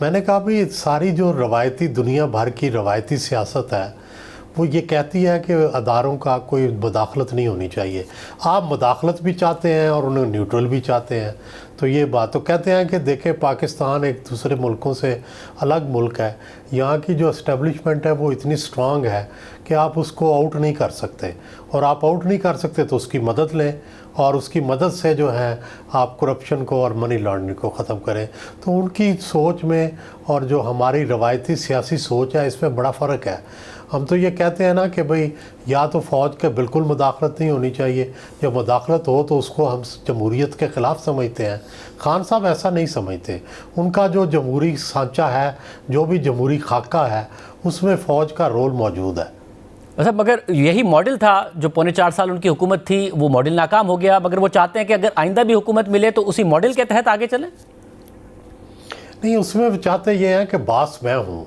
S11: मैंने कहा भाई सारी जो रवायती दुनिया भर की रवायती सियासत है वो ये कहती है कि अदारों का कोई मुदाखलत नहीं होनी चाहिए। आप मुदाखलत भी चाहते हैं और उन्हें न्यूट्रल भी चाहते हैं। तो ये बात तो कहते हैं कि देखें पाकिस्तान एक दूसरे मुल्कों से अलग मुल्क है, यहाँ की जो इस्टेब्लिशमेंट है वो इतनी स्ट्रांग है कि आप उसको आउट नहीं कर सकते, और आप आउट नहीं कर सकते तो उसकी मदद लें और उसकी मदद से जो है आप करप्शन को और मनी लॉन्ड्रिंग को ख़त्म करें। तो उनकी सोच में और जो हमारी रवायती सियासी सोच है इसमें बड़ा फ़र्क है। हम तो ये कहते हैं ना कि भाई या तो फ़ौज के बिल्कुल मुदाखलत नहीं होनी चाहिए, जब मुदाखलत हो तो उसको हम जमहूरियत के ख़िलाफ़ समझते हैं। खान साहब ऐसा नहीं समझते। उनका जो जमहूरी सांचा है, जो भी जमहूरी खाका है, उसमें फ़ौज का रोल मौजूद है।
S1: अच्छा, मगर यही मॉडल था जो पौने 4 साल उनकी हुकूमत थी, वो मॉडल नाकाम हो गया। मगर वो चाहते हैं कि अगर आइंदा भी हुकूमत मिले तो उसी मॉडल के तहत आगे चलें।
S11: नहीं, उसमें वो चाहते ये हैं कि बॉस मैं हूँ।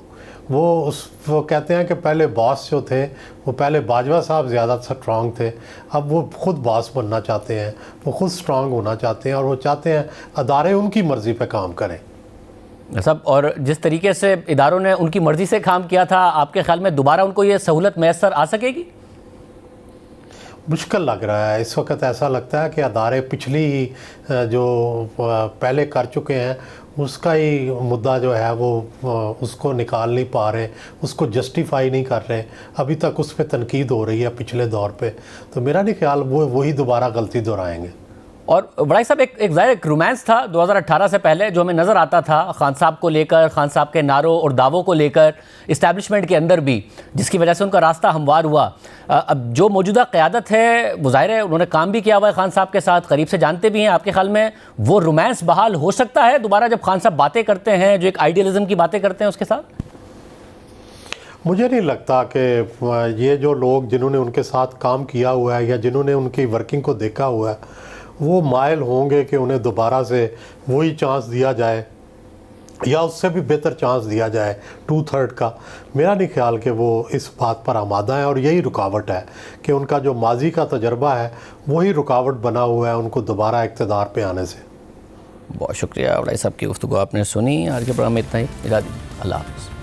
S11: वो कहते हैं कि पहले बॉस जो थे वो पहले बाजवा साहब ज़्यादा स्ट्रांग थे, अब वो ख़ुद बॉस बनना चाहते हैं, वो ख़ुद स्ट्रांग होना चाहते हैं और वो चाहते हैं अदारे उनकी मर्ज़ी पे काम करें
S1: सब। और जिस तरीके से इदारों ने उनकी मर्ज़ी से काम किया था, आपके ख्याल में दोबारा उनको ये सहूलत मैसर आ सकेगी?
S11: मुश्किल लग रहा है इस वक्त। ऐसा लगता है कि अदारे पिछली जो पहले कर चुके हैं उसका ही मुद्दा जो है वो उसको निकाल नहीं पा रहे, उसको जस्टिफाई नहीं कर रहे। अभी तक उस पर तनकीद हो रही है पिछले दौर पे, तो मेरा नहीं ख्याल वो वही दोबारा गलती दोहराएंगे।
S1: और बड़ाई साहब, एक ज़ाहिर एक रोमांस था 2018 से पहले जो हमें नज़र आता था खान साहब को लेकर, खान साहब के नारों और दावों को लेकर इस्टेब्लिशमेंट के अंदर भी, जिसकी वजह से उनका रास्ता हमवार हुआ। अब जो मौजूदा क़यादत है वो ज़ाहिर है उन्होंने काम भी किया हुआ है खान साहब के साथ, करीब से जानते भी हैं। आपके ख्याल में वो रोमांस बहाल हो सकता है दोबारा जब खान साहब बातें करते हैं, जो एक आइडियलिज़म की बातें करते हैं उसके साथ?
S11: मुझे नहीं लगता कि ये जो लोग जिन्होंने उनके साथ काम किया हुआ है या जिन्होंने उनकी वर्किंग को देखा हुआ है वो मायल होंगे कि उन्हें दोबारा से वही चांस दिया जाए या उससे भी बेहतर चांस दिया जाए 2/3 का। मेरा नहीं ख्याल कि वो इस बात पर आमादा है, और यही रुकावट है कि उनका जो माजी का तजर्बा है वही रुकावट बना हुआ है उनको दोबारा इक़्तिदार पे आने से।
S1: बहुत शुक्रिया भाई साहब की गुफ्तगू आपने सुनी। आज के प्रोग्राम में इतना ही। इजाज़त दीजिए। अल्लाह हाफ़िज़।